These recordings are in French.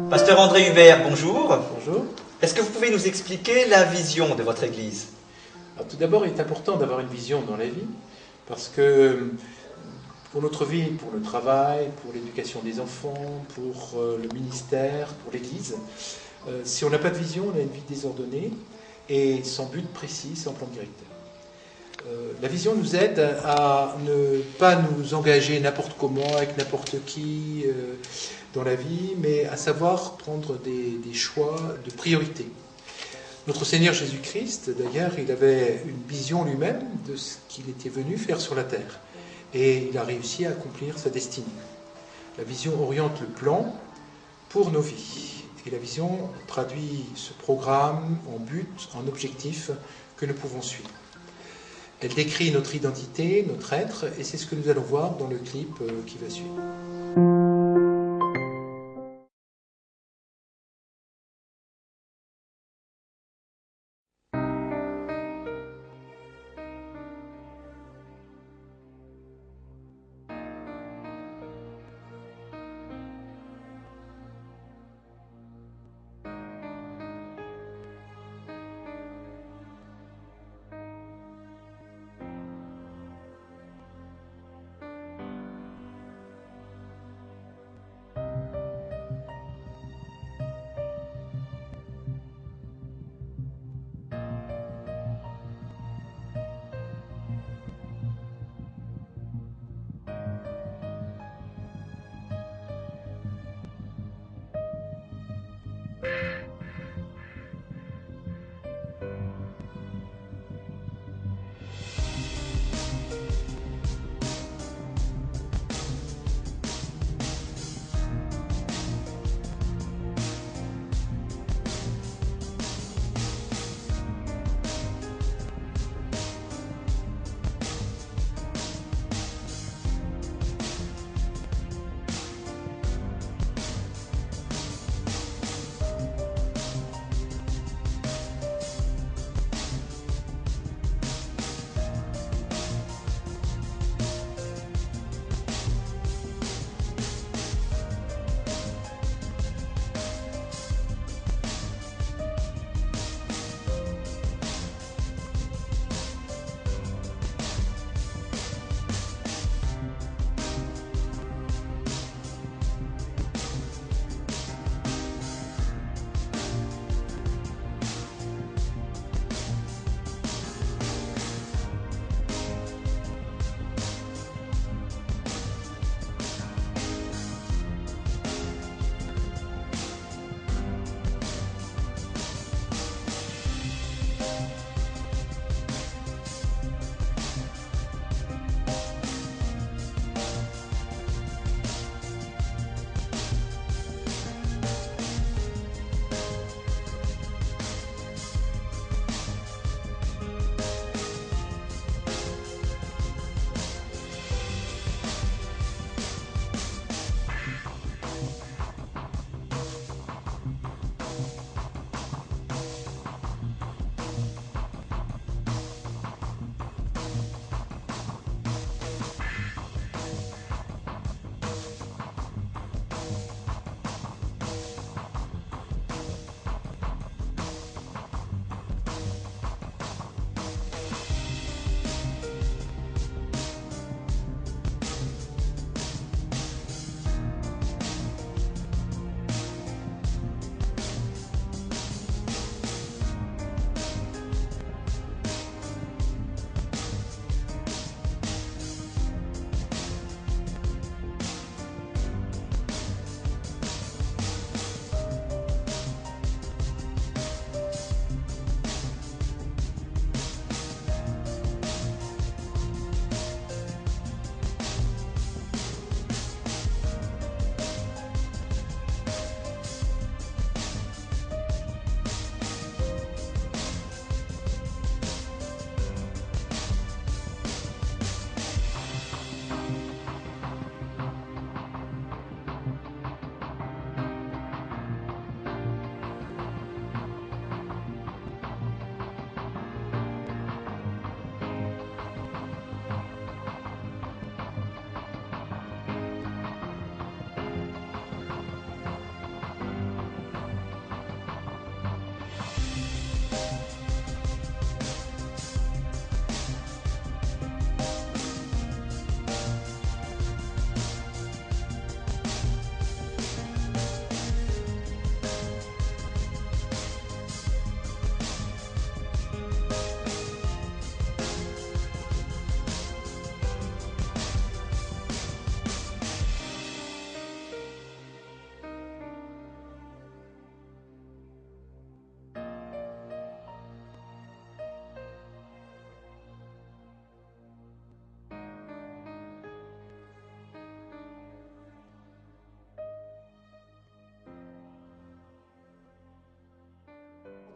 Pasteur André Hubert, bonjour. Bonjour. Est-ce que vous pouvez nous expliquer la vision de votre Église? Alors, tout d'abord, il est important d'avoir une vision dans la vie, parce que pour notre vie, pour le travail, pour l'éducation des enfants, pour le ministère, pour l'Église, si on n'a pas de vision, on a une vie désordonnée et sans but précis, sans plan directeur. La vision nous aide à ne pas nous engager n'importe comment, avec n'importe qui dans la vie, mais à savoir prendre des choix de priorité. Notre Seigneur Jésus-Christ, d'ailleurs, il avait une vision lui-même de ce qu'il était venu faire sur la terre. Et il a réussi à accomplir sa destinée. La vision oriente le plan pour nos vies. Et la vision traduit ce programme en but, en objectif que nous pouvons suivre. Elle décrit notre identité, notre être, et c'est ce que nous allons voir dans le clip qui va suivre.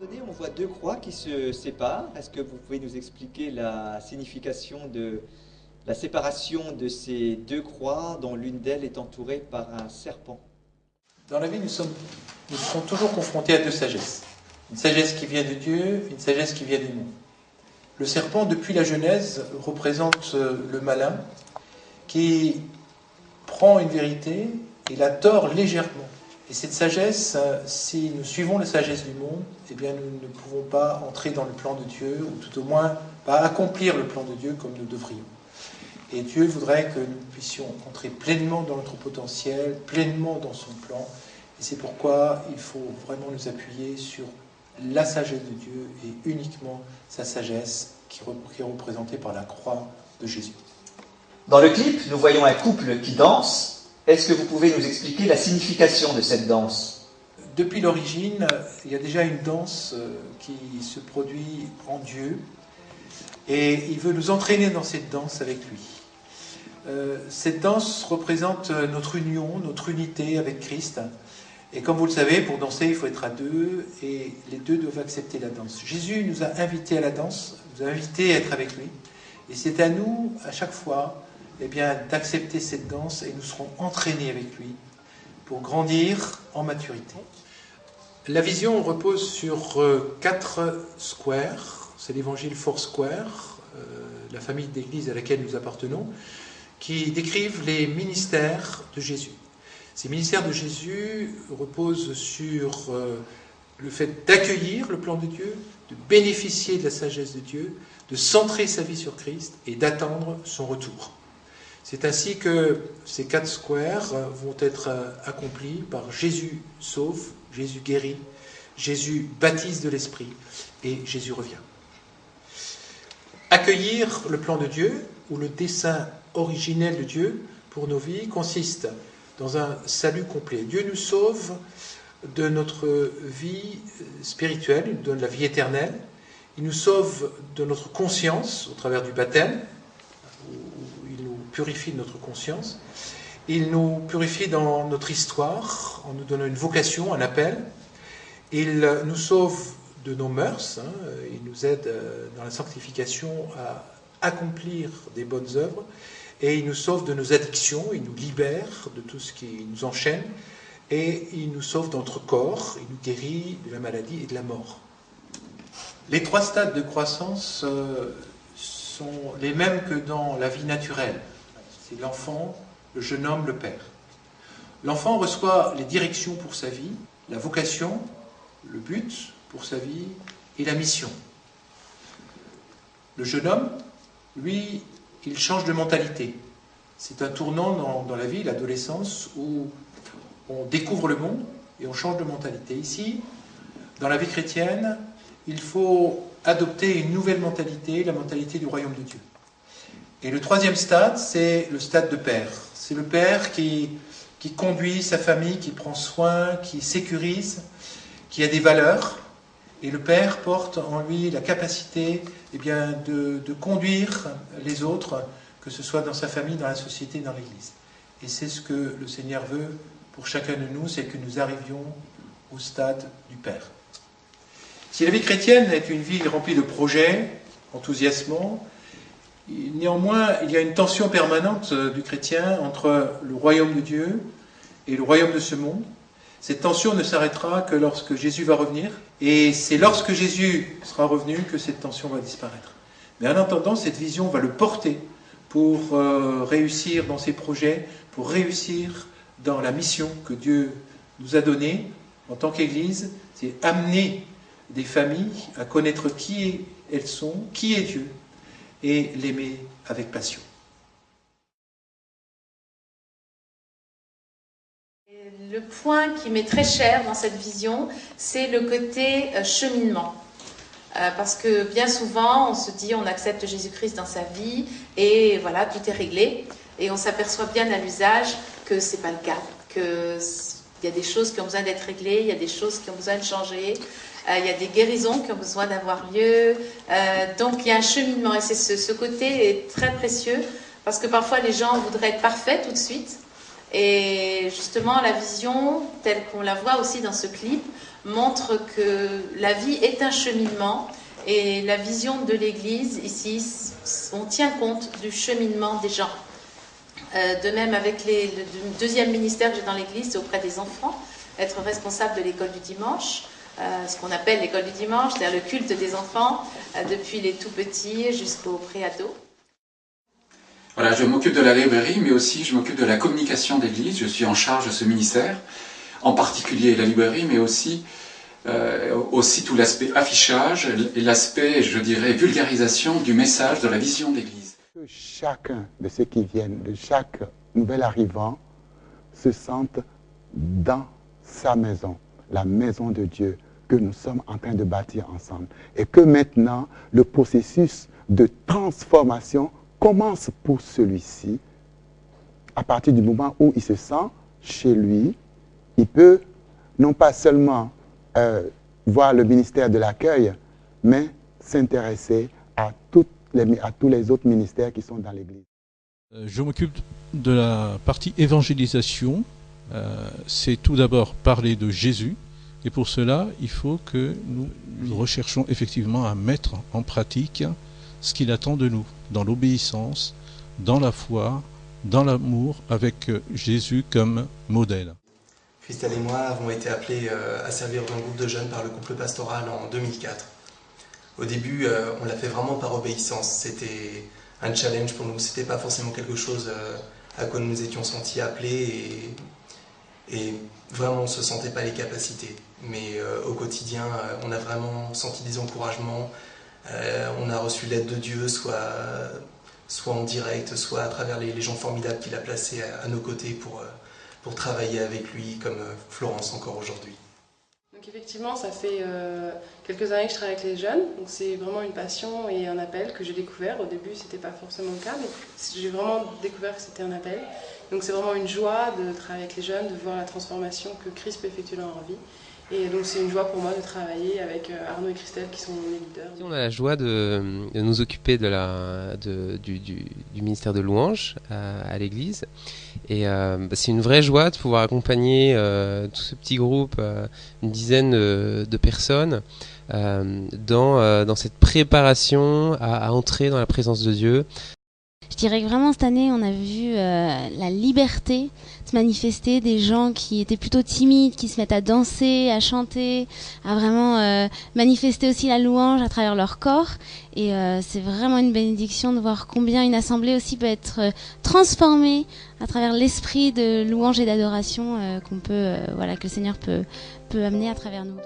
On voit deux croix qui se séparent. Est-ce que vous pouvez nous expliquer la signification de la séparation de ces deux croix dont l'une d'elles est entourée par un serpent? Dans la vie, nous sommes toujours confrontés à deux sagesses. Une sagesse qui vient de Dieu, une sagesse qui vient du monde. Le serpent, depuis la Genèse, représente le malin qui prend une vérité et la tord légèrement. Et cette sagesse, si nous suivons la sagesse du monde, eh bien nous ne pouvons pas entrer dans le plan de Dieu, ou tout au moins pas accomplir le plan de Dieu comme nous devrions. Et Dieu voudrait que nous puissions entrer pleinement dans notre potentiel, pleinement dans son plan. Et c'est pourquoi il faut vraiment nous appuyer sur la sagesse de Dieu et uniquement sa sagesse qui est représentée par la croix de Jésus. Dans le clip, nous voyons un couple qui danse. Est-ce que vous pouvez nous expliquer la signification de cette danse? Depuis l'origine, il y a déjà une danse qui se produit en Dieu et il veut nous entraîner dans cette danse avec lui. Cette danse représente notre union, notre unité avec Christ. Et comme vous le savez, pour danser, il faut être à deux et les deux doivent accepter la danse. Jésus nous a invités à la danse, nous a invités à être avec lui. Et c'est à nous, à chaque fois, eh bien, d'accepter cette danse et nous serons entraînés avec lui pour grandir en maturité. La vision repose sur 4 squares. C'est l'évangile Foursquare, la famille d'église à laquelle nous appartenons, qui décrivent les ministères de Jésus. Ces ministères de Jésus reposent sur le fait d'accueillir le plan de Dieu, de bénéficier de la sagesse de Dieu, de centrer sa vie sur Christ et d'attendre son retour. C'est ainsi que ces 4 squares vont être accomplis par Jésus sauve, Jésus guérit, Jésus baptise de l'Esprit et Jésus revient. Accueillir le plan de Dieu ou le dessein originel de Dieu pour nos vies consiste dans un salut complet. Dieu nous sauve de notre vie spirituelle, il nous donne la vie éternelle. Il nous sauve de notre conscience au travers du baptême, où il nous purifie de notre conscience. Il nous purifie dans notre histoire en nous donnant une vocation, un appel. Il nous sauve de nos mœurs, il nous aide dans la sanctification à accomplir des bonnes œuvres. Et il nous sauve de nos addictions, il nous libère de tout ce qui nous enchaîne, et il nous sauve dans notre corps, il nous guérit de la maladie et de la mort. Les 3 stades de croissance sont les mêmes que dans la vie naturelle. C'est l'enfant, le jeune homme, le père. L'enfant reçoit les directions pour sa vie, la vocation, le but pour sa vie et la mission. Le jeune homme, lui, il change de mentalité. C'est un tournant dans la vie, l'adolescence, où on découvre le monde et on change de mentalité. Ici, dans la vie chrétienne, il faut adopter une nouvelle mentalité, la mentalité du royaume de Dieu. Et le 3e stade, c'est le stade de père. C'est le père qui conduit sa famille, qui prend soin, qui sécurise, qui a des valeurs. Et le père porte en lui la capacité de conduire les autres, que ce soit dans sa famille, dans la société, dans l'Église. Et c'est ce que le Seigneur veut pour chacun de nous, c'est que nous arrivions au stade du Père. Si la vie chrétienne est une vie remplie de projets, enthousiasmants, néanmoins, il y a une tension permanente du chrétien entre le royaume de Dieu et le royaume de ce monde. Cette tension ne s'arrêtera que lorsque Jésus va revenir, et c'est lorsque Jésus sera revenu que cette tension va disparaître. Mais en attendant, cette vision va le porter pour réussir dans ses projets, pour réussir dans la mission que Dieu nous a donnée en tant qu'Église, c'est amener des familles à connaître qui elles sont, qui est Dieu, et l'aimer avec passion. Le point qui m'est très cher dans cette vision, c'est le côté cheminement. Parce que bien souvent, on se dit, on accepte Jésus-Christ dans sa vie, et voilà, tout est réglé. Et on s'aperçoit bien à l'usage que ce n'est pas le cas, qu'il y a des choses qui ont besoin d'être réglées, il y a des choses qui ont besoin de changer, il y a des guérisons qui ont besoin d'avoir lieu. Donc il y a un cheminement, et ce côté est très précieux, parce que parfois les gens voudraient être parfaits tout de suite, Et justement, la vision, telle qu'on la voit aussi dans ce clip, montre que la vie est un cheminement. Et la vision de l'Église, ici, on tient compte du cheminement des gens. De même avec le deuxième ministère que j'ai dans l'Église, c'est auprès des enfants, être responsable de l'école du dimanche, ce qu'on appelle l'école du dimanche, c'est-à-dire le culte des enfants, depuis les tout petits jusqu'aux pré-ados. Voilà, je m'occupe de la librairie, mais aussi je m'occupe de la communication d'Église. Je suis en charge de ce ministère, en particulier la librairie, mais aussi tout l'aspect affichage et l'aspect, je dirais, vulgarisation du message de la vision d'Église. Que chacun de ceux qui viennent, de chaque nouvel arrivant, se sente dans sa maison, la maison de Dieu que nous sommes en train de bâtir ensemble. Et que maintenant, le processus de transformation commence pour celui-ci. À partir du moment où il se sent chez lui, il peut non pas seulement voir le ministère de l'accueil, mais s'intéresser à tous les autres ministères qui sont dans l'Église. Je m'occupe de la partie évangélisation. C'est tout d'abord parler de Jésus. Et pour cela, il faut que nous recherchions effectivement à mettre en pratique ce qu'il attend de nous, dans l'obéissance, dans la foi, dans l'amour, avec Jésus comme modèle. Christelle et moi avons été appelés à servir dans un groupe de jeunes par le couple pastoral en 2004. Au début, on l'a fait vraiment par obéissance. C'était un challenge pour nous. C'était pas forcément quelque chose à quoi nous nous étions sentis appelés et vraiment on ne se sentait pas les capacités. Mais au quotidien, on a vraiment senti des encouragements. On a reçu l'aide de Dieu, soit en direct, soit à travers les gens formidables qu'il a placés à nos côtés pour travailler avec lui, comme Florence encore aujourd'hui. Donc effectivement, ça fait quelques années que je travaille avec les jeunes, donc c'est vraiment une passion et un appel que j'ai découvert. Au début, c'était pas forcément le cas, mais j'ai vraiment découvert que c'était un appel. Donc c'est vraiment une joie de travailler avec les jeunes, de voir la transformation que Christ peut effectuer dans leur vie. Et donc c'est une joie pour moi de travailler avec Arnaud et Christelle qui sont les leaders. On a la joie de nous occuper du ministère de louange à l'église. Et c'est une vraie joie de pouvoir accompagner tout ce petit groupe, une dizaine de personnes, dans cette préparation à entrer dans la présence de Dieu. Je dirais que vraiment cette année, on a vu la liberté se manifester, des gens qui étaient plutôt timides, qui se mettent à danser, à chanter, à vraiment manifester aussi la louange à travers leur corps. Et c'est vraiment une bénédiction de voir combien une assemblée aussi peut être transformée à travers l'esprit de louange et d'adoration que le Seigneur peut amener à travers nous.